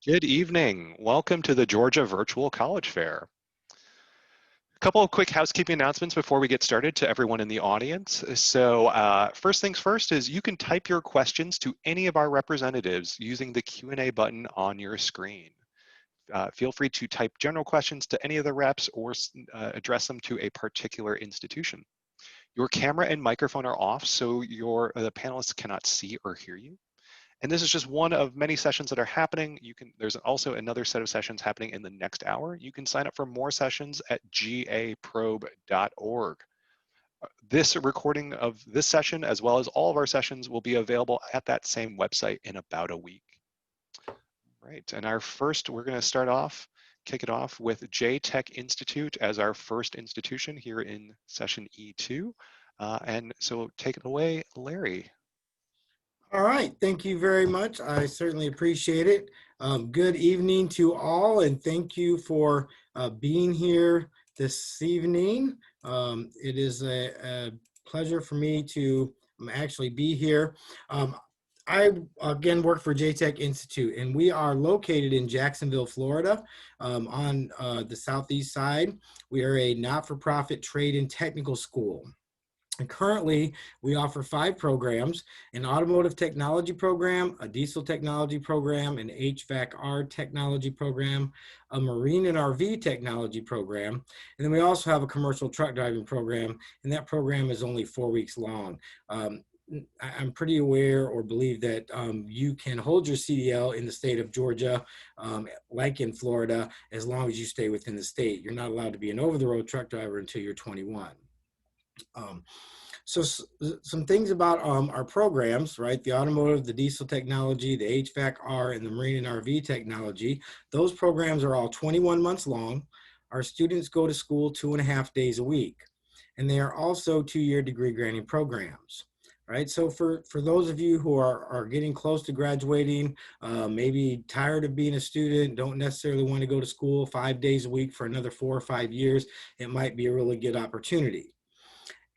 Good evening. Welcome to the Georgia Virtual College Fair. A couple of quick housekeeping announcements before we get started to everyone in the audience. First things first is you can type your questions to any of our representatives using the Q&A button on your screen. Feel free to type general questions to any of the reps or address them to a particular institution. Your camera and microphone are off, so the panelists cannot see or hear you. And this is just one of many sessions that are happening. There's also another set of sessions happening in the next hour. You can sign up for more sessions at gaprobe.org. This recording of this session, as well as all of our sessions, will be available at that same website in about a week. Right, and we're going to kick it off with JTech Institute as our first institution here in session E2. And so take it away, Larry. All right, thank you very much. I certainly appreciate it. Good evening to all, and thank you for being here this evening. It is a pleasure for me to actually be here. I, again, work for JTech Institute, and we are located in Jacksonville, Florida, on the southeast side. We are a not-for-profit trade and technical school. And currently, we offer 5 programs: an automotive technology program, a diesel technology program, an HVAC/R technology program, a marine and RV technology program, and then we also have a commercial truck driving program, and that program is only 4 weeks long. I'm pretty aware or believe that you can hold your CDL in the state of Georgia, like in Florida, as long as you stay within the state. You're not allowed to be an over-the-road truck driver until you're 21. So some things about our programs, right? The automotive, the diesel technology, the HVAC/R, and the marine and RV technology. Those programs are all 21 months long. Our students go to school 2.5 days a week, and they are also 2-year degree granting programs. Right, so for those of you who are getting close to graduating, maybe tired of being a student, don't necessarily want to go to school 5 days a week for another 4 or 5 years, it might be a really good opportunity.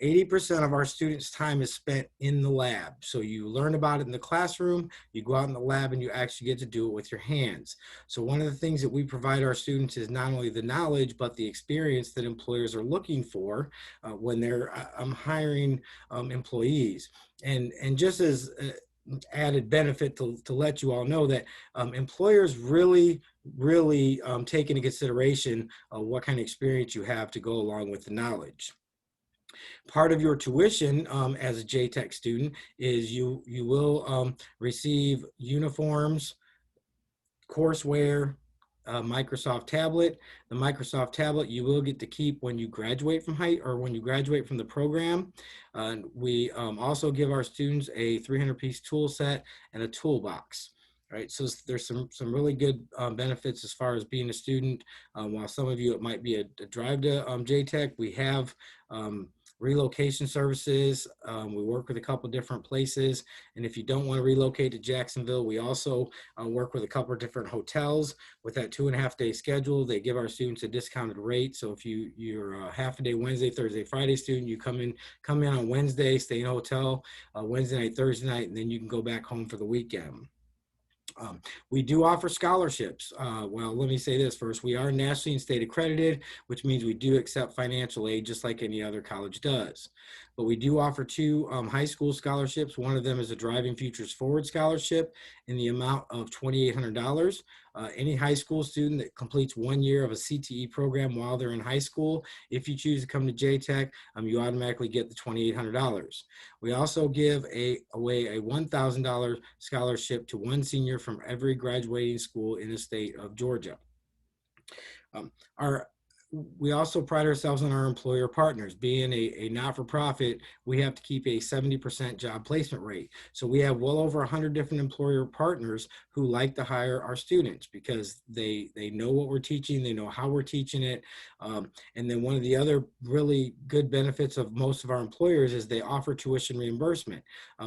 80% of our students' time is spent in the lab. So you learn about it in the classroom, you go out in the lab, and you actually get to do it with your hands. So one of the things that we provide our students is not only the knowledge, but the experience that employers are looking for when they're hiring employees. And just as added benefit to let you all know that employers really take into consideration what kind of experience you have to go along with the knowledge. Part of your tuition as a JTech student is you will receive uniforms, courseware, Microsoft tablet. The Microsoft tablet you will get to keep when you graduate from when you graduate from the program. We also give our students a 300-piece tool set and a toolbox. Right, so there's some really good benefits as far as being a student. While some of you it might be a drive to JTech, we have relocation services. We work with a couple different places, and if you don't want to relocate to Jacksonville, we also work with a couple of different hotels. With that 2.5-day schedule, they give our students a discounted rate. So if you're a half-a-day Wednesday, Thursday, Friday student, you come in on Wednesday, stay in a hotel Wednesday night, Thursday night, and then you can go back home for the weekend. We do offer scholarships. Well, let me say this first. We are nationally and state accredited, which means we do accept financial aid just like any other college does. But we do offer 2 high school scholarships. One of them is a Driving Futures Forward scholarship in the amount of $2,800. Any high school student that completes 1 year of a CTE program while they're in high school, if you choose to come to JTech, you automatically get the $2,800. We also give away a $1,000 scholarship to 1 senior from every graduating school in the state of Georgia. We also pride ourselves on our employer partners. Being a not-for-profit, we have to keep a 70% job placement rate. So we have well over 100 different employer partners who like to hire our students because they know what we're teaching, they know how we're teaching it. And then one of the other really good benefits of most of our employers is they offer tuition reimbursement.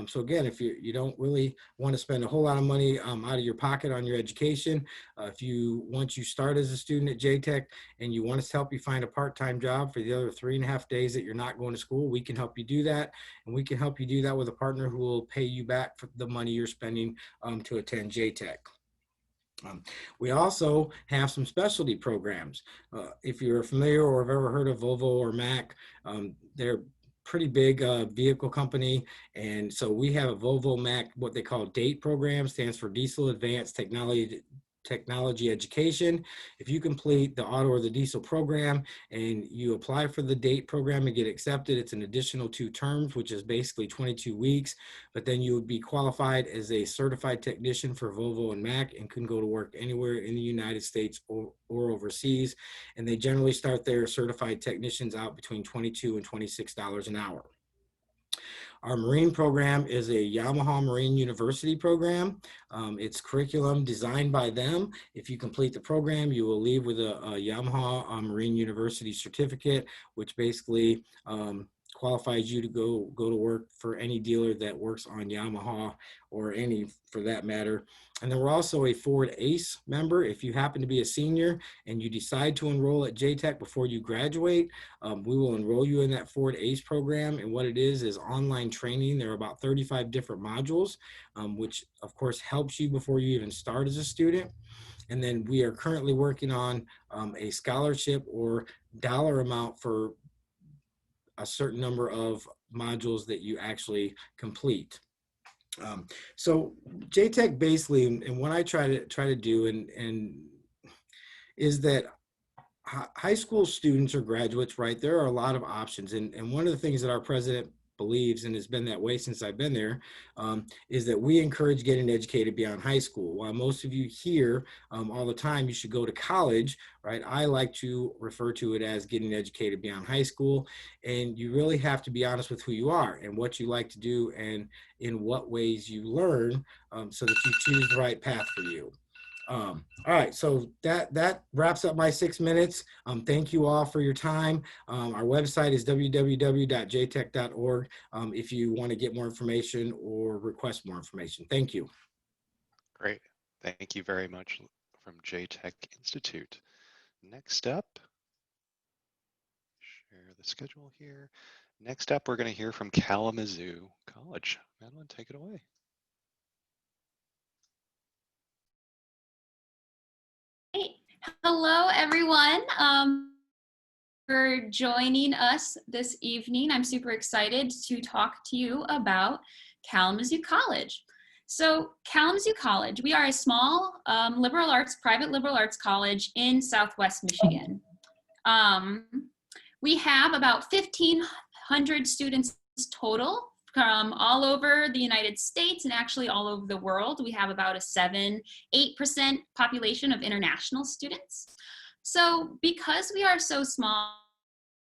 So again, if you don't really want to spend a whole lot of money out of your pocket on your education, once you start as a student at JTech and you want us to help you find a part-time job for the other 3.5 days that you're not going to school, we can help you do that. And we can help you do that with a partner who will pay you back for the money you're spending to attend JTech. Um, we also have some specialty programs. If you're familiar or have ever heard of Volvo or Mack, they're pretty big vehicle company. And so we have a Volvo Mack, what they call DATE program, stands for Diesel Advanced Technology Education. If you complete the auto or the diesel program and you apply for the DATE program and get accepted, it's an additional 2 terms, which is basically 22 weeks. But then you would be qualified as a certified technician for Volvo and Mack and can go to work anywhere in the United States or overseas. And they generally start their certified technicians out between $22 and $26 an hour. Our Marine program is a Lenoir-Rhyne University program. It's curriculum designed by them. If you complete the program, you will leave with a Lenoir-Rhyne University certificate, which basically qualifies you to go to work for any dealer that works on Yamaha or any for that matter. And then we're also a Ford ACE member. If you happen to be a senior and you decide to enroll at JTech before you graduate, we will enroll you in that Ford ACE program. And what it is online training. There are about 35 different modules, which of course helps you before you even start as a student. And then we are currently working on a scholarship or dollar amount for a certain number of modules that you actually complete. So JTech basically, and what I try to do and is that high school students or graduates, right, there are a lot of options. And one of the things that our president believes, and has been that way since I've been there, is that we encourage getting educated beyond high school. While most of you hear all the time, you should go to college, right? I like to refer to it as getting educated beyond high school. And you really have to be honest with who you are and what you like to do and in what ways you learn so that you choose the right path for you. All right, so that wraps up my 6 minutes. Thank you all for your time. Our website is www.jtech.org if you want to get more information or request more information. Thank you. Great. Thank you very much from JTech Institute. Next up, share the schedule here. Next up, we're going to hear from Kalamazoo College. Madeline, take it away. Hello, everyone. For joining us this evening. I'm super excited to talk to you about Kalamazoo College. So Kalamazoo College, we are a small private liberal arts college in Southwest Michigan. We have about 1,500 students total from all over the United States and actually all over the world. We have about a 8% population of international students. So because we are so small,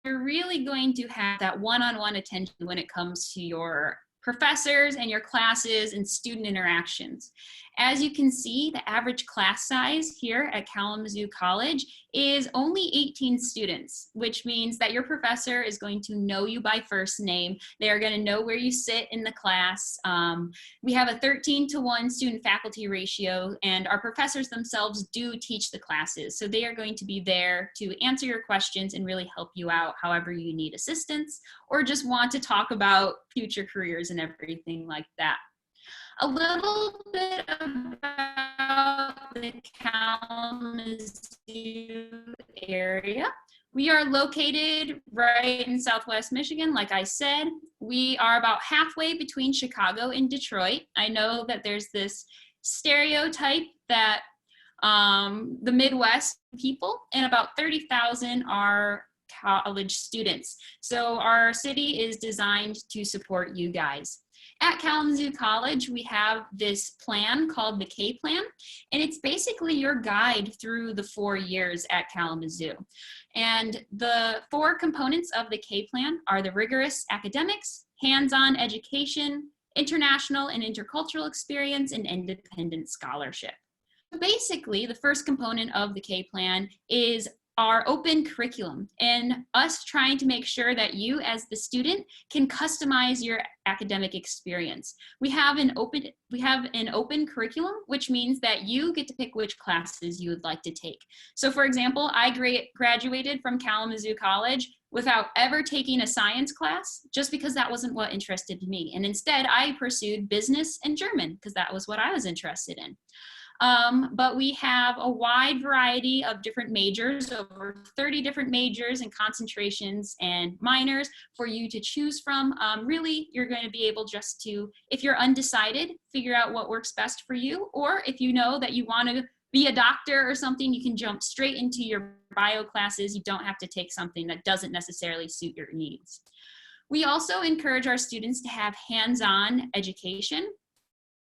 you're really going to have that one-on-one attention when it comes to your professors and your classes and student interactions. As you can see, the average class size here at Kalamazoo College is only 18 students, which means that your professor is going to know you by first name. They are going to know where you sit in the class. We have a 13-to-1 student-faculty ratio, and our professors themselves do teach the classes. So they are going to be there to answer your questions and really help you out however you need assistance or just want to talk about future careers and everything like that. A little bit about the Kalamazoo area. We are located right in Southwest Michigan, like I said. We are about halfway between Chicago and Detroit. I know that there's this stereotype that the Midwest people, and about 30,000 are college students. So our city is designed to support you guys. At Kalamazoo College, we have this plan called the K Plan, and it's basically your guide through the 4 years at Kalamazoo. And the 4 components of the K Plan are the rigorous academics, hands-on education, international and intercultural experience, and independent scholarship. Basically, the first component of the K Plan is our open curriculum and us trying to make sure that you as the student can customize your academic experience. We have an open curriculum, which means that you get to pick which classes you would like to take. So for example, I graduated from Kalamazoo College without ever taking a science class, just because that wasn't what interested me. And instead I pursued business and German because that was what I was interested in. But we have a wide variety of different majors, over 30 different majors and concentrations and minors for you to choose from. Really, you're going to be able just to, if you're undecided, figure out what works best for you, or if you know that you want to be a doctor or something, you can jump straight into your bio classes. You don't have to take something that doesn't necessarily suit your needs. We also encourage our students to have hands-on education.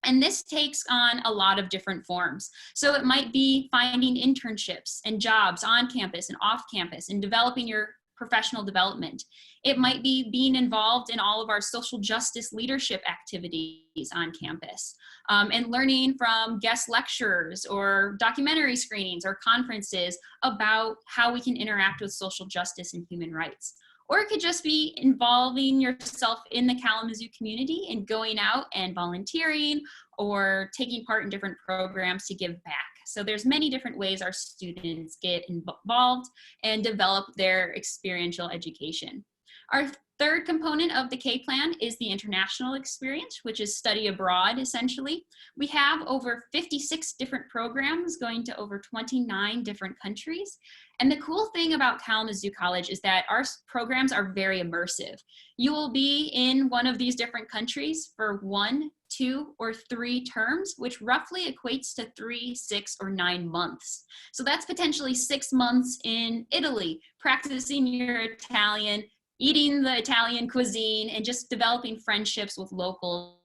And this takes on a lot of different forms. So it might be finding internships and jobs on campus and off campus and developing your professional development. It might be being involved in all of our social justice leadership activities on campus, and learning from guest lecturers or documentary screenings or conferences about how we can interact with social justice and human rights. Or it could just be involving yourself in the Kalamazoo community and going out and volunteering or taking part in different programs to give back. So there's many different ways our students get involved and develop their experiential education. Our third component of the K plan is the international experience, which is study abroad, essentially. We have over 56 different programs going to over 29 different countries. And the cool thing about Kalamazoo College is that our programs are very immersive. You will be in one of these different countries for 1, 2, or 3 terms, which roughly equates to 3, 6, or 9 months. So that's potentially 6 months in Italy, practicing your Italian, eating the Italian cuisine, and just developing friendships with locals.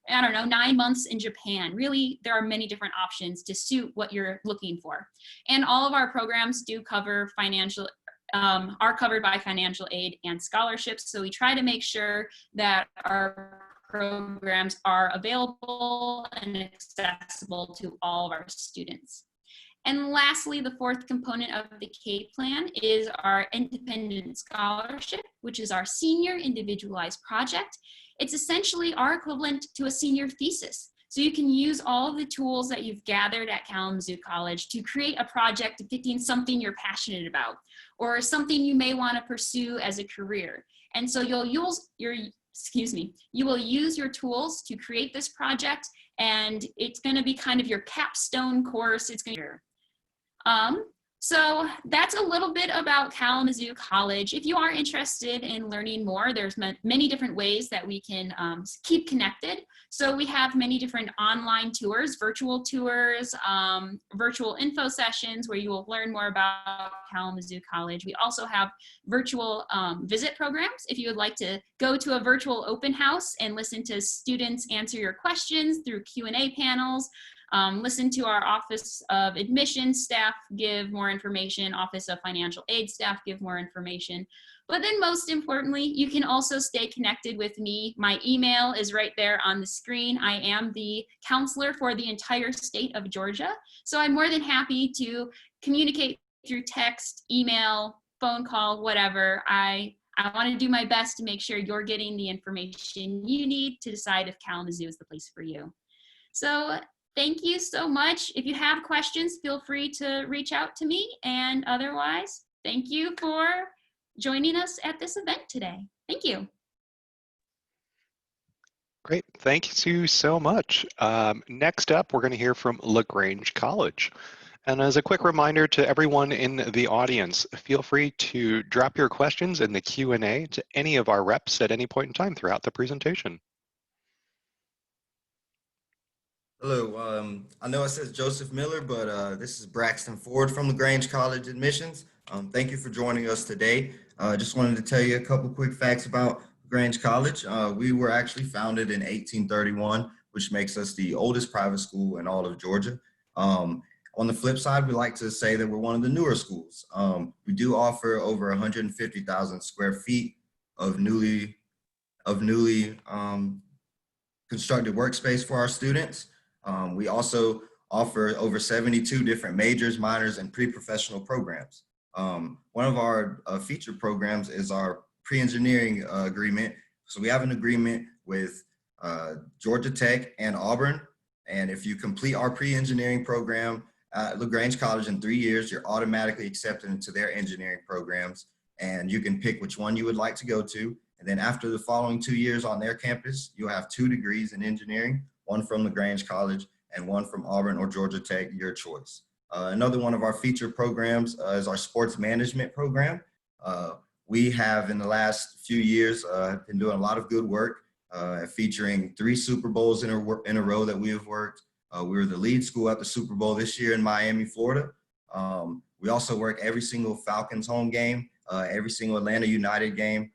I don't know, 9 months in Japan. Really, there are many different options to suit what you're looking for. And all of our programs do cover are covered by financial aid and scholarships. So we try to make sure that our programs are available and accessible to all of our students. And lastly, the fourth component of the K plan is our independent scholarship, which is our senior individualized project. It's essentially our equivalent to a senior thesis. So you can use all of the tools that you've gathered at Kalamazoo College to create a project depicting something you're passionate about or something you may want to pursue as a career. And so you will use your tools to create this project, and it's going to be kind of your capstone course. It's going to So that's a little bit about Kalamazoo College. If you are interested in learning more, there's many different ways that we can keep connected. So we have many different online tours, virtual info sessions where you will learn more about Kalamazoo College. We also have virtual visit programs. If you would like to go to a virtual open house and listen to students answer your questions through Q&A panels, listen to our Office of Admissions staff give more information, Office of Financial Aid staff give more information. But then most importantly, you can also stay connected with me. My email is right there on the screen. I am the counselor for the entire state of Georgia. So I'm more than happy to communicate through text, email, phone call, whatever. I want to do my best to make sure you're getting the information you need to decide if Kalamazoo is the place for you. So thank you so much. If you have questions, feel free to reach out to me. And otherwise, thank you for joining us at this event today. Thank you. Great, thank you so much. Next up, we're going to hear from LaGrange College. And as a quick reminder to everyone in the audience, feel free to drop your questions in the Q&A to any of our reps at any point in time throughout the presentation. Hello, I know it says Joseph Miller, but this is Braxton Ford from LaGrange College Admissions. Thank you for joining us today. Just wanted to tell you a couple quick facts about LaGrange College. We were actually founded in 1831, which makes us the oldest private school in all of Georgia. On the flip side, we like to say that we're one of the newer schools. We do offer over 150,000 square feet of newly constructed workspace for our students. We also offer over 72 different majors, minors, and pre-professional programs. One of our featured programs is our pre-engineering agreement. So we have an agreement with Georgia Tech and Auburn. And if you complete our pre-engineering program at LaGrange College in 3 years, you're automatically accepted into their engineering programs. And you can pick which one you would like to go to. And then after the following 2 years on their campus, you'll have 2 degrees in engineering, one from LaGrange College and one from Auburn or Georgia Tech, your choice. Another one of our featured programs is our sports management program. We have in the last few years been doing a lot of good work featuring 3 Super Bowls in a row that we have worked. We were the lead school at the Super Bowl this year in Miami, Florida. We also work every single Falcons home game, every single Atlanta United game.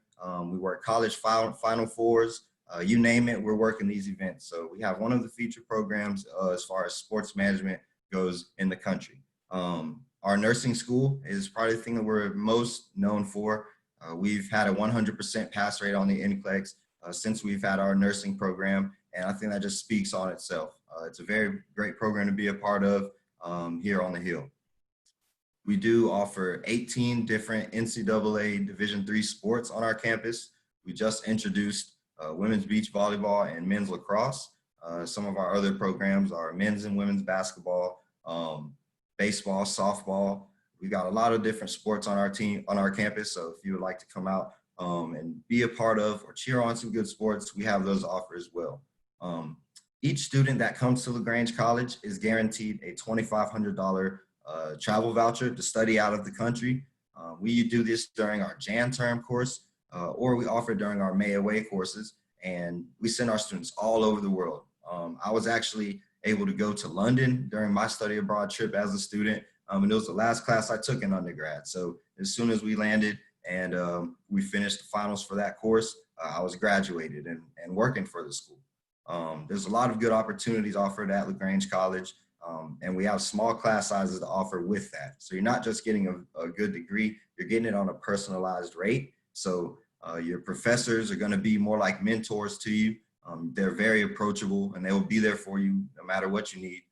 We work college Final Fours, you name it, we're working these events. So we have one of the featured programs as far as sports management goes in the country. Our nursing school is probably the thing that we're most known for. We've had a 100% pass rate on the NCLEX since we've had our nursing program, and I think that just speaks on itself. It's a very great program to be a part of here on the Hill. We do offer 18 different NCAA Division III sports on our campus. We just introduced women's beach volleyball and men's lacrosse. Some of our other programs are men's and women's basketball, baseball, softball. We've got a lot of different sports on our team, on our campus. So if you would like to come out and be a part of or cheer on some good sports, we have those offered as well. Each student that comes to LaGrange College is guaranteed a $2,500 travel voucher to study out of the country. We do this during our Jan term course, or we offer during our May away courses, and we send our students all over the world. I was actually able to go to London during my study abroad trip as a student, and it was the last class I took in undergrad. So as soon as we landed and we finished the finals for that course, I was graduated and working for the school. There's a lot of good opportunities offered at LaGrange College, and we have small class sizes to offer with that. So you're not just getting a good degree, you're getting it on a personalized rate. So your professors are going to be more like mentors to you. They're very approachable, and they will be there for you no matter what you need.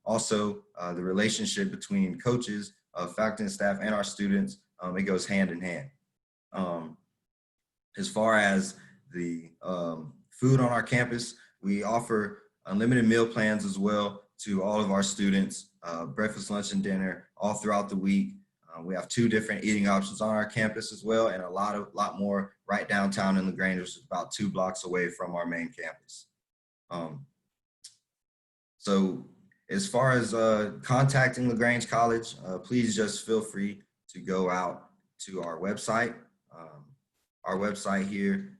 Also, the relationship between coaches, faculty and staff, and our students, it goes hand in hand. As far as the food on our campus, we offer unlimited meal plans as well to all of our students, breakfast, lunch, and dinner all throughout the week. We have 2 different eating options on our campus as well, and a lot more right downtown in LaGrange, which is about 2 blocks away from our main campus. So as far as contacting LaGrange College, please just feel free to go out to our website. Our website here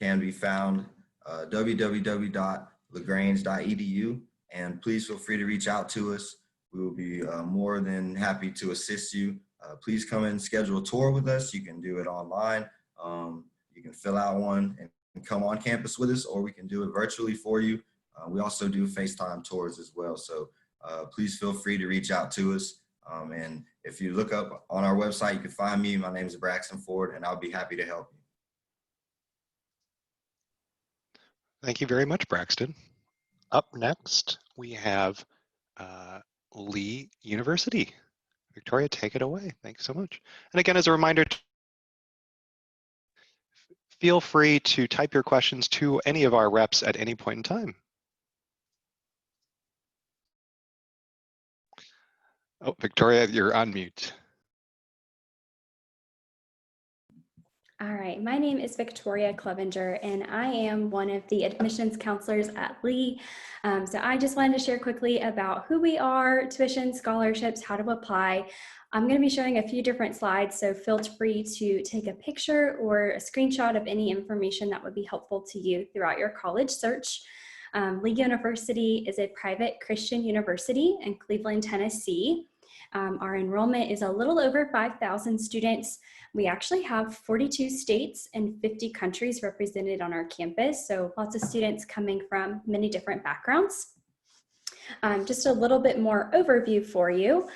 can be found www.lagrange.edu, and please feel free to reach out to us. We will be more than happy to assist you. Please come and schedule a tour with us. You can do it online. You can fill out one and come on campus with us, or we can do it virtually for you. We also do FaceTime tours as well. So please feel free to reach out to us. And if you look up on our website, you can find me. My name is Braxton Ford, and I'll be happy to help you. Thank you very much, Braxton. Up next, we have Lee University. Victoria, take it away. Thanks so much. And again, as a reminder, feel free to type your questions to any of our reps at any point in time. Oh, Victoria, you're on mute. All right, my name is Victoria Clevenger, and I am one of the admissions counselors at Lee. So I just wanted to share quickly about who we are, tuition, scholarships, how to apply. I'm going to be showing a few different slides, so feel free to take a picture or a screenshot of any information that would be helpful to you throughout your college search. Lee University is a private Christian university in Cleveland, Tennessee. Our enrollment is a little over 5,000 students. We actually have 42 states and 50 countries represented on our campus, so lots of students coming from many different backgrounds. Just a little bit more overview for you.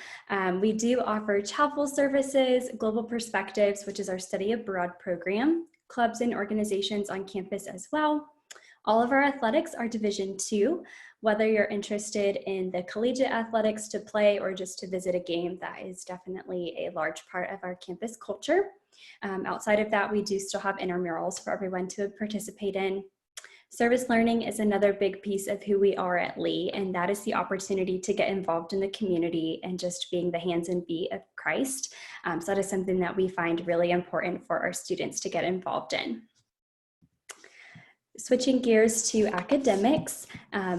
We do offer travel services, Global Perspectives, which is our study abroad program, clubs and organizations on campus as well. All of our athletics are Division II. Whether you're interested in the collegiate athletics to play or just to visit a game, that is definitely a large part of our campus culture. Outside of that, we do still have intramurals for everyone to participate in. Service learning is another big piece of who we are at Lee, and that is the opportunity to get involved in the community and just being the hands and feet of Christ. So that is something that we find really important for our students to get involved in. Switching gears to academics,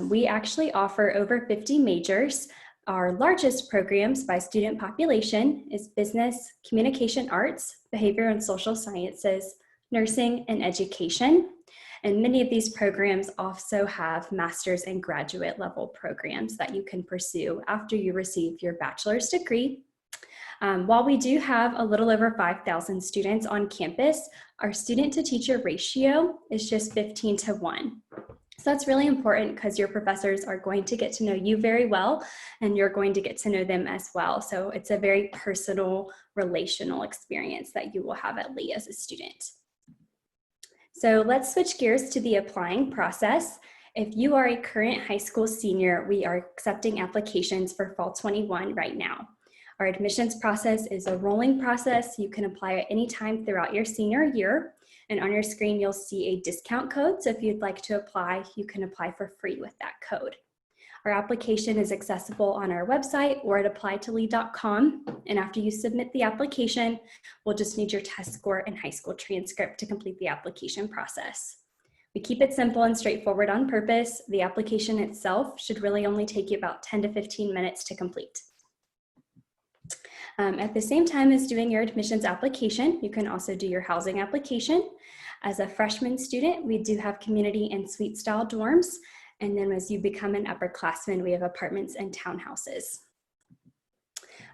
we actually offer over 50 majors. Our largest programs by student population is business, communication arts, behavior and social sciences, nursing, and education. And many of these programs also have master's and graduate level programs that you can pursue after you receive your bachelor's degree. While we do have a little over 5,000 students on campus, our student to teacher ratio is just 15:1. So that's really important because your professors are going to get to know you very well and you're going to get to know them as well. So it's a very personal, relational experience that you will have at Lee as a student. So let's switch gears to the applying process. If you are a current high school senior, we are accepting applications for fall 21 right now. Our admissions process is a rolling process. You can apply at any time throughout your senior year. And on your screen, you'll see a discount code. So if you'd like to apply, you can apply for free with that code. Our application is accessible on our website or at applytolee.com. And after you submit the application, we'll just need your test score and high school transcript to complete the application process. We keep it simple and straightforward on purpose. The application itself should really only take you about 10 to 15 minutes to complete. At the same time as doing your admissions application, you can also do your housing application. As a freshman student, we do have community and suite style dorms. And then as you become an upperclassman, we have apartments and townhouses.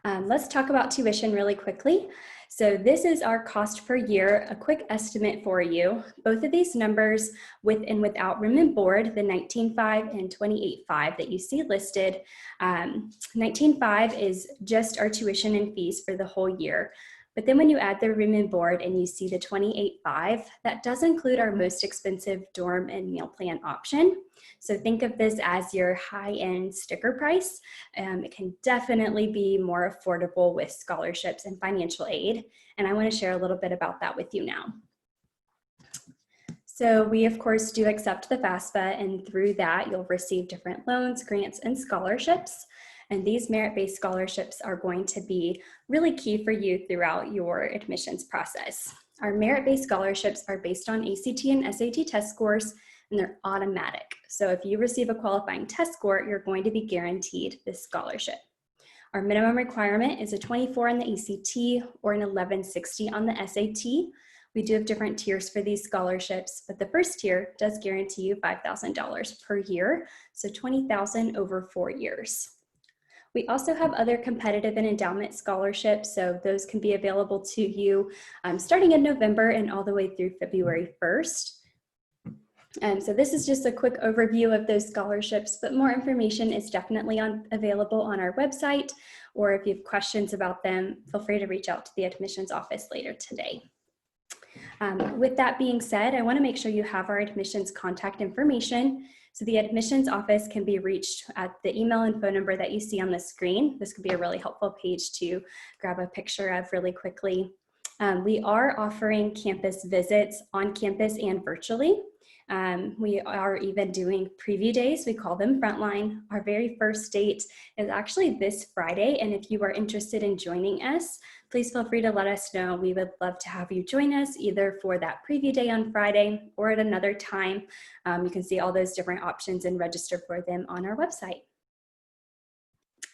Let's talk about tuition really quickly. So this is our cost per year, a quick estimate for you. Both of these numbers with and without room and board, the 19.5 and 28.5 that you see listed. 19.5 is just our tuition and fees for the whole year. But then when you add the room and board and you see the 28.5, that does include our most expensive dorm and meal plan option. So think of this as your high-end sticker price. It can definitely be more affordable with scholarships and financial aid. And I want to share a little bit about that with you now. So we, of course, do accept the FAFSA, and through that, you'll receive different loans, grants, and scholarships. And these merit-based scholarships are going to be really key for you throughout your admissions process. Our merit-based scholarships are based on ACT and SAT test scores, and they're automatic. So if you receive a qualifying test score, you're going to be guaranteed this scholarship. Our minimum requirement is a 24 on the ACT or an 1160 on the SAT. We do have different tiers for these scholarships, but the first tier does guarantee you $5,000 per year, so $20,000 over 4 years. We also have other competitive and endowment scholarships, so those can be available to you starting in November and all the way through February 1st. So this is just a quick overview of those scholarships, but more information is definitely available on our website, or if you have questions about them, feel free to reach out to the admissions office later today. With that being said, I want to make sure you have our admissions contact information. So the admissions office can be reached at the email and phone number that you see on the screen. This could be a really helpful page to grab a picture of really quickly. We are offering campus visits on campus and virtually. We are even doing preview days. We call them Frontline. Our very first date is actually this Friday. And if you are interested in joining us, please feel free to let us know. We would love to have you join us either for that preview day on Friday or at another time. You can see all those different options and register for them on our website.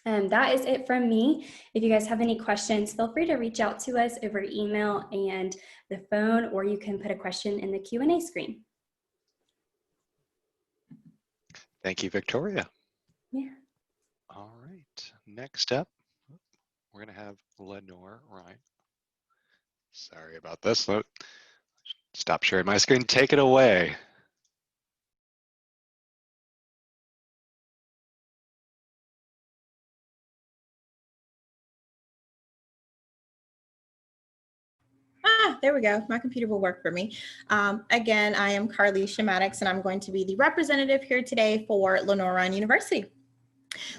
That is it from me. If you guys have any questions, feel free to reach out to us over email and the phone, or you can put a question in the Q&A screen. Thank you, Victoria. Yeah. All right, next up, we're gonna have Lenoir-Rhyne. Sorry about this. Stop sharing my screen, take it away. There we go. My computer will work for me. Again, I am Carly Maddox, and I'm going to be the representative here today for Lenoir-Rhyne University.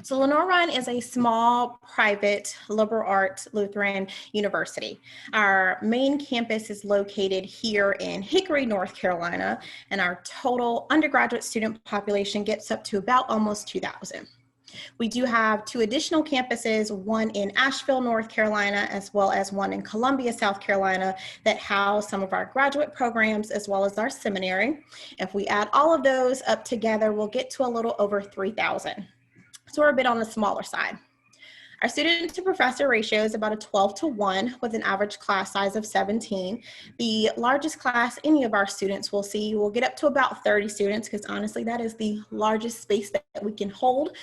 So Lenoir-Rhyne is a small, private, liberal arts Lutheran university. Our main campus is located here in Hickory, North Carolina, and our total undergraduate student population gets up to about almost 2,000. We do have 2 additional campuses, one in Asheville, North Carolina, as well as one in Columbia, South Carolina, that house some of our graduate programs as well as our seminary. If we add all of those up together, we'll get to a little over 3,000. So we're a bit on the smaller side. Our student to professor ratio is about a 12-to-1 with an average class size of 17. The largest class any of our students will see will get up to about 30 students, because honestly that is the largest space that we can hold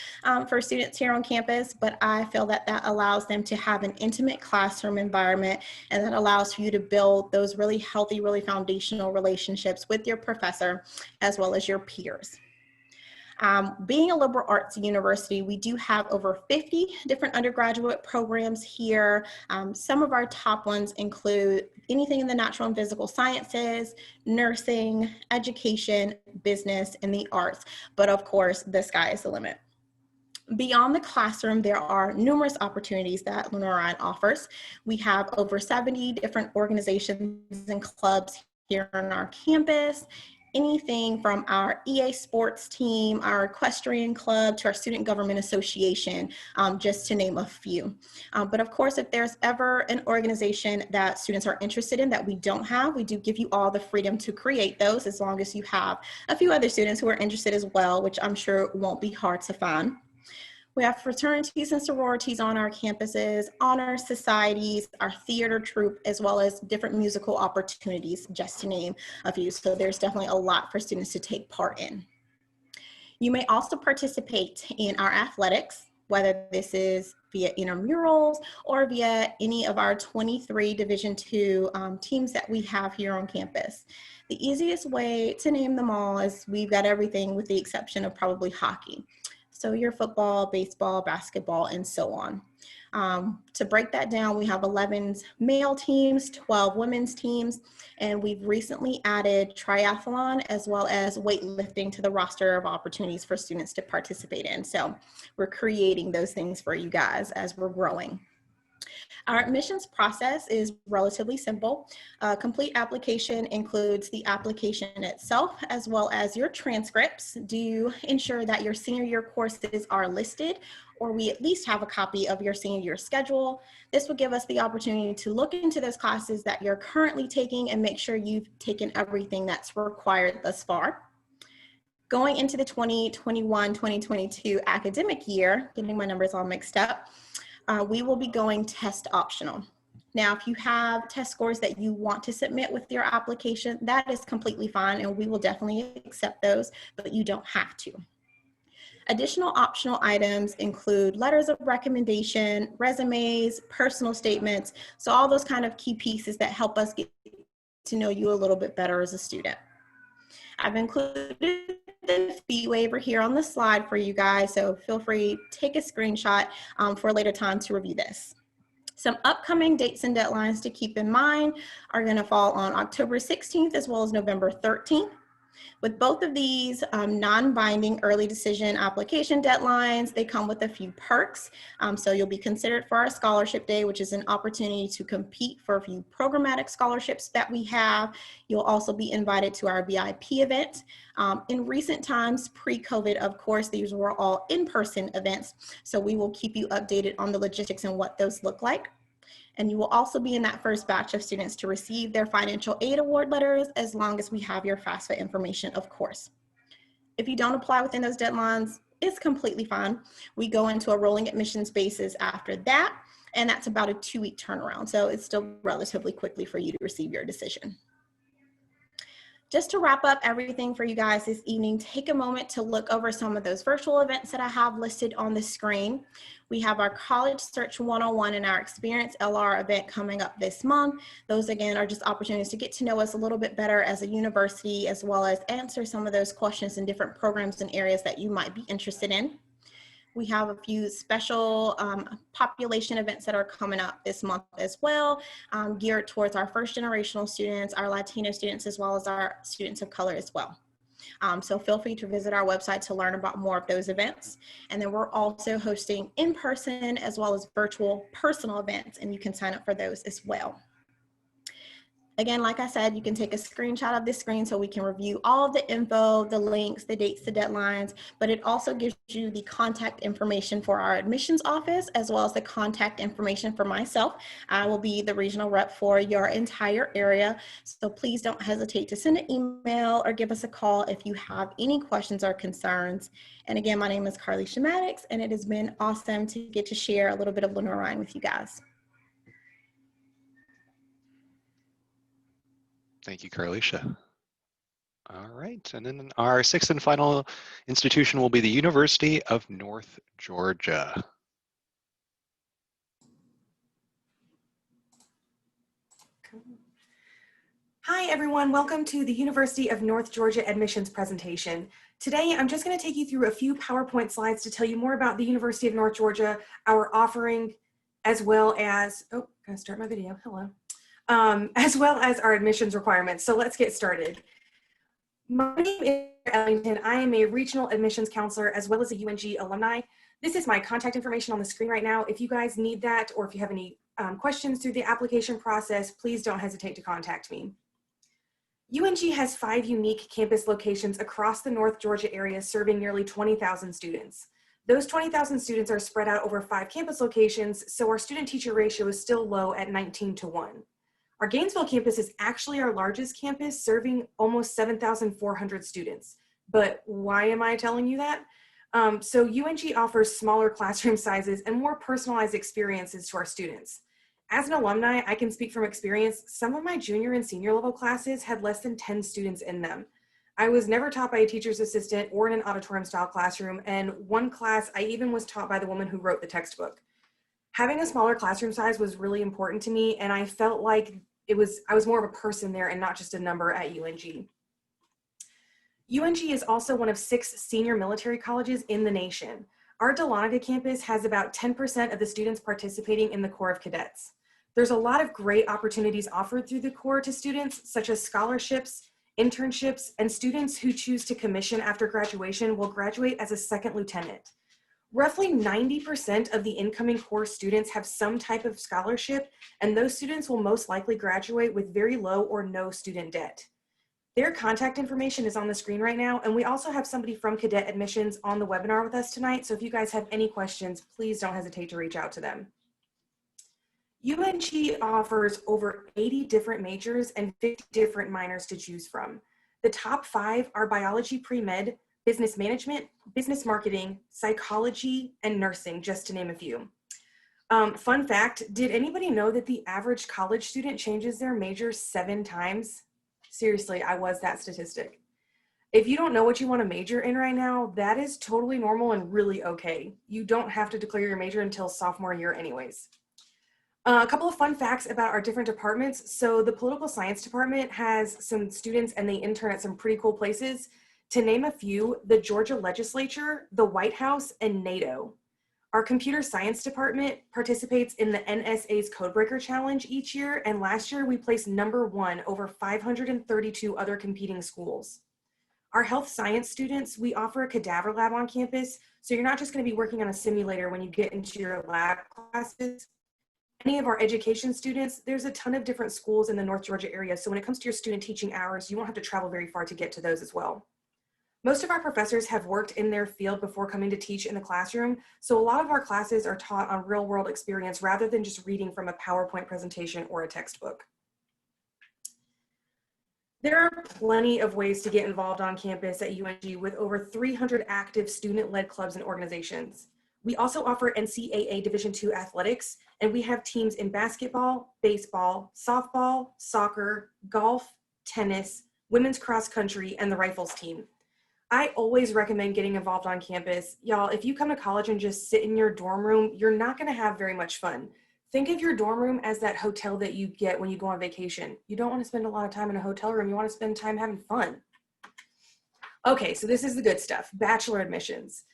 for students here on campus, but I feel that that allows them to have an intimate classroom environment, and that allows for you to build those really healthy, really foundational relationships with your professor as well as your peers. Being a liberal arts university, we do have over 50 different undergraduate programs here. Some of our top ones include anything in the natural and physical sciences, nursing, education, business, and the arts. But of course, the sky is the limit. Beyond the classroom, there are numerous opportunities that Lenoir-Rhyne offers. We have over 70 different organizations and clubs here on our campus. Anything from our EA sports team, our equestrian club, to our student government association, just to name a few. But of course, if there's ever an organization that students are interested in that we don't have, we do give you all the freedom to create those, as long as you have a few other students who are interested as well, which I'm sure won't be hard to find. We have fraternities and sororities on our campuses, honor societies, our theater troupe, as well as different musical opportunities, just to name a few. So there's definitely a lot for students to take part in. You may also participate in our athletics, whether this is via intramurals or via any of our 23 Division II teams that we have here on campus. The easiest way to name them all is we've got everything with the exception of probably hockey. So your football, baseball, basketball, and so on. To break that down, we have 11 male teams, 12 women's teams, and we've recently added triathlon as well as weightlifting to the roster of opportunities for students to participate in. So we're creating those things for you guys as we're growing. Our admissions process is relatively simple. Complete application includes the application itself as well as your transcripts. Do ensure that your senior year courses are listed, or we at least have a copy of your senior year schedule. This will give us the opportunity to look into those classes that you're currently taking and make sure you've taken everything that's required thus far. Going into the 2021-2022 academic year, getting my numbers all mixed up, we will be going test optional. Now, if you have test scores that you want to submit with your application, that is completely fine, and we will definitely accept those, but you don't have to. Additional optional items include letters of recommendation, resumes, personal statements, so all those kind of key pieces that help us get to know you a little bit better as a student. I've included the fee waiver here on the slide for you guys, so feel free to take a screenshot for a later time to review this. Some upcoming dates and deadlines to keep in mind are going to fall on October 16th as well as November 13th. With both of these non-binding early decision application deadlines, they come with a few perks. So you'll be considered for our scholarship day, which is an opportunity to compete for a few programmatic scholarships that we have. You'll also be invited to our VIP event. In recent times, pre-COVID, of course, these were all in-person events. So we will keep you updated on the logistics and what those look like. And you will also be in that first batch of students to receive their financial aid award letters, as long as we have your FAFSA information, of course. If you don't apply within those deadlines, it's completely fine. We go into a rolling admissions basis after that, and that's about a 2-week turnaround. So it's still relatively quickly for you to receive your decision. Just to wrap up everything for you guys this evening, take a moment to look over some of those virtual events that I have listed on the screen. We have our College Search 101 and our Experience LR event coming up this month. Those, again, are just opportunities to get to know us a little bit better as a university, as well as answer some of those questions in different programs and areas that you might be interested in. We have a few special population events that are coming up this month as well, geared towards our first generational students, our Latino students, as well as our students of color as well. So feel free to visit our website to learn about more of those events. And then we're also hosting in-person as well as virtual personal events, and you can sign up for those as well. Again, like I said, you can take a screenshot of this screen so we can review all of the info, the links, the dates, the deadlines, but it also gives you the contact information for our admissions office, as well as the contact information for myself. I will be the regional rep for your entire area. So please don't hesitate to send an email or give us a call if you have any questions or concerns. And again, my name is Carlisha Maddox, and it has been awesome to get to share a little bit of Lenoir-Rhyne with you guys. Thank you, Carlisha. All right, and then our sixth and final institution will be the University of North Georgia. Hi everyone, welcome to the University of North Georgia admissions presentation. Today I'm just going to take you through a few PowerPoint slides to tell you more about the University of North Georgia, our offering, as well as, oh, gotta start my video, hello, as well as our admissions requirements. So let's get started. My name is Ellington. I am a regional admissions counselor as well as a UNG alumni. This is my contact information on the screen right now. If you guys need that, or if you have any questions through the application process, please don't hesitate to contact me. UNG has 5 unique campus locations across the North Georgia area serving nearly 20,000 students. Those 20,000 students are spread out over 5 campus locations, so our student-teacher ratio is still low at 19:1. Our Gainesville campus is actually our largest campus, serving almost 7,400 students. But why am I telling you that? So UNG offers smaller classroom sizes and more personalized experiences to our students. As an alumni, I can speak from experience. Some of my junior and senior level classes had less than 10 students in them. I was never taught by a teacher's assistant or in an auditorium style classroom, and one class I even was taught by the woman who wrote the textbook. Having a smaller classroom size was really important to me, and I felt like I was more of a person there and not just a number at UNG. UNG is also one of 6 senior military colleges in the nation. Our Dahlonega campus has about 10% of the students participating in the Corps of Cadets. There's a lot of great opportunities offered through the Corps to students, such as scholarships, internships, and students who choose to commission after graduation will graduate as a second lieutenant. Roughly 90% of the incoming Corps students have some type of scholarship, and those students will most likely graduate with very low or no student debt. Their contact information is on the screen right now, and we also have somebody from Cadet Admissions on the webinar with us tonight, so if you guys have any questions, please don't hesitate to reach out to them. UNG offers over 80 different majors and 50 different minors to choose from. The top 5 are biology pre-med, business management, business marketing, psychology, and nursing, just to name a few. Fun fact, did anybody know that the average college student changes their major 7 times? Seriously, I was that statistic. If you don't know what you want to major in right now, that is totally normal and really okay. You don't have to declare your major until sophomore year anyways. A couple of fun facts about our different departments. So the political science department has some students and they intern at some pretty cool places. To name a few, the Georgia legislature, the White House, and NATO. Our computer science department participates in the NSA's Codebreaker Challenge each year, and last year we placed #1 over 532 other competing schools. Our health science students, we offer a cadaver lab on campus, so you're not just going to be working on a simulator when you get into your lab classes. Any of our education students, there's a ton of different schools in the North Georgia area, so when it comes to your student teaching hours, you won't have to travel very far to get to those as well. Most of our professors have worked in their field before coming to teach in the classroom, so a lot of our classes are taught on real-world experience rather than just reading from a PowerPoint presentation or a textbook. There are plenty of ways to get involved on campus at UNG with over 300 active student-led clubs and organizations. We also offer NCAA Division II athletics, and we have teams in basketball, baseball, softball, soccer, golf, tennis, women's cross country, and the rifles team. I always recommend getting involved on campus. Y'all, if you come to college and just sit in your dorm room, you're not gonna have very much fun. Think of your dorm room as that hotel that you get when you go on vacation. You don't wanna spend a lot of time in a hotel room, you wanna spend time having fun. Okay, so this is the good stuff, bachelor admissions.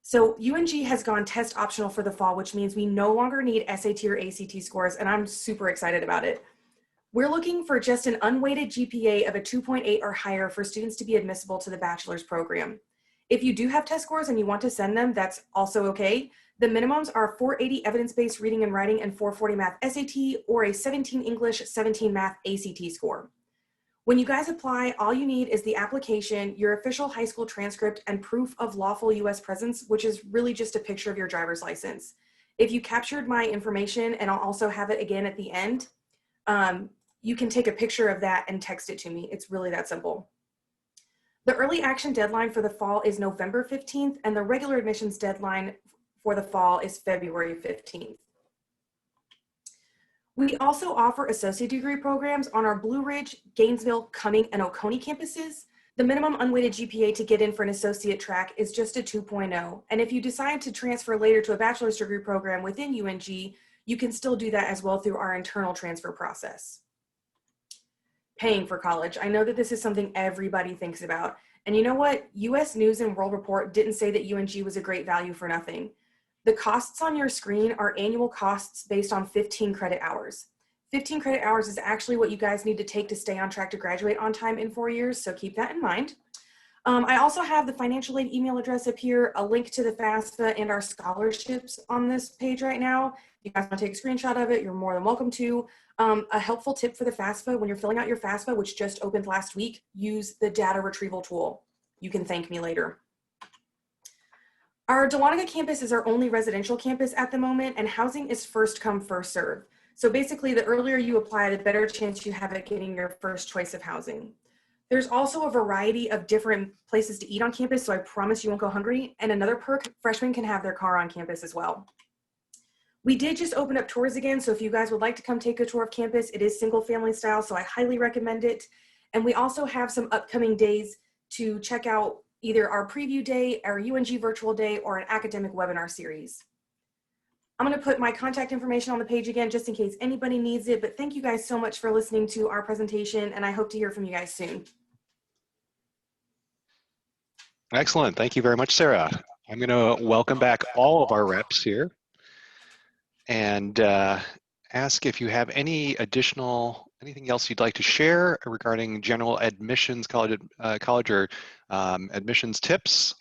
So UNG has gone test optional for the fall, which means we no longer need SAT or ACT scores, and I'm super excited about it. We're looking for just an unweighted GPA of a 2.8 or higher for students to be admissible to the bachelor's program. If you do have test scores and you want to send them, that's also okay. The minimums are 480 evidence-based reading and writing and 440 math SAT, or a 17 English, 17 math ACT score. When you guys apply, all you need is the application, your official high school transcript, and proof of lawful US presence, which is really just a picture of your driver's license. If you captured my information, and I'll also have it again at the end, you can take a picture of that and text it to me. It's really that simple. The early action deadline for the fall is November 15th, and the regular admissions deadline for the fall is February 15th. We also offer associate degree programs on our Blue Ridge, Gainesville, Cumming, and Oconee campuses. The minimum unweighted GPA to get in for an associate track is just a 2.0. And if you decide to transfer later to a bachelor's degree program within UNG, you can still do that as well through our internal transfer process. Paying for college. I know that this is something everybody thinks about. And you know what? US News and World Report didn't say that UNG was a great value for nothing. The costs on your screen are annual costs based on 15 credit hours. 15 credit hours is actually what you guys need to take to stay on track to graduate on time in 4 years, so keep that in mind. I also have the financial aid email address up here, a link to the FAFSA and our scholarships on this page right now. If you guys want to take a screenshot of it, you're more than welcome to. A helpful tip for the FAFSA, when you're filling out your FAFSA, which just opened last week, use the data retrieval tool. You can thank me later. Our Dahlonega campus is our only residential campus at the moment, and housing is first come, first serve. So basically, the earlier you apply, the better chance you have at getting your first choice of housing. There's also a variety of different places to eat on campus, so I promise you won't go hungry. And another perk, freshmen can have their car on campus as well. We did just open up tours again, so if you guys would like to come take a tour of campus, it is single family style, so I highly recommend it. And we also have some upcoming days to check out either our preview day, our UNG virtual day, or an academic webinar series. I'm gonna put my contact information on the page again, just in case anybody needs it, but thank you guys so much for listening to our presentation, and I hope to hear from you guys soon. Excellent. Thank you very much, Sarah. I'm going to welcome back all of our reps here and ask if you have anything else you'd like to share regarding general admissions, college or admissions tips.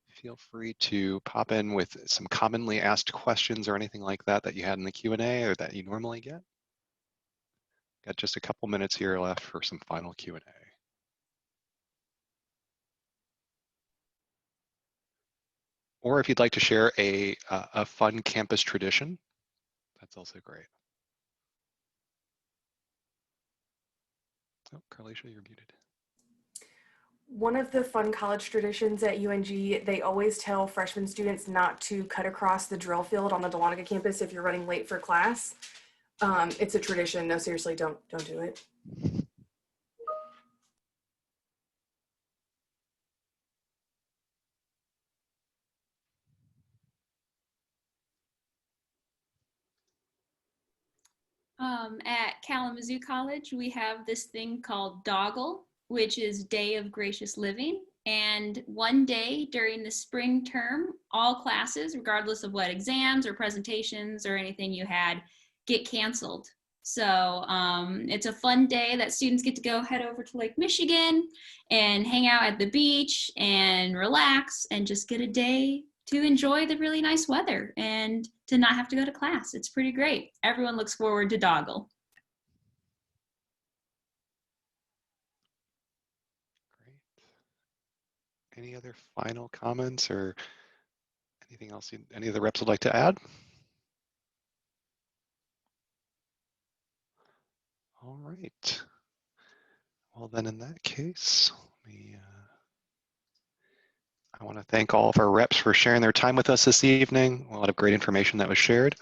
Feel free to pop in with some commonly asked questions or anything like that that you had in the Q&A or that you normally get. Got just a couple minutes here left for some final Q&A. Or if you'd like to share a fun campus tradition, that's also great. Oh, Carlicia, you're muted. One of the fun college traditions at UNG, they always tell freshman students not to cut across the drill field on the Dahlonega campus if you're running late for class. It's a tradition. No, seriously, don't do it. At Kalamazoo College, we have this thing called Doggle, which is Day of Gracious Living. And one day during the spring term, all classes, regardless of what exams or presentations or anything you had, get canceled. So it's a fun day that students get to go head over to Lake Michigan and hang out at the beach and relax and just get a day to enjoy the really nice weather and to not have to go to class. It's pretty great. Everyone looks forward to Doggle. Great. Any other final comments or anything else any of the reps would like to add? All right. Well, then in that case, I want to thank all of our reps for sharing their time with us this evening. A lot of great information that was shared.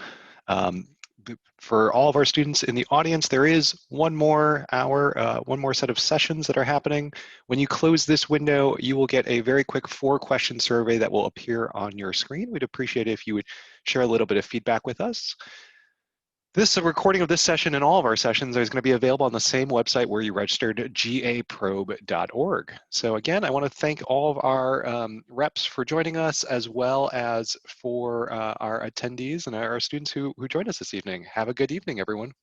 For all of our students in the audience, there is one more hour, one more set of sessions that are happening. When you close this window, you will get a very quick 4-question survey that will appear on your screen. We'd appreciate it if you would share a little bit of feedback with us. This recording of this session and all of our sessions is going to be available on the same website where you registered, gaprobe.org. So again, I want to thank all of our reps for joining us, as well as for our attendees and our students who joined us this evening. Have a good evening, everyone.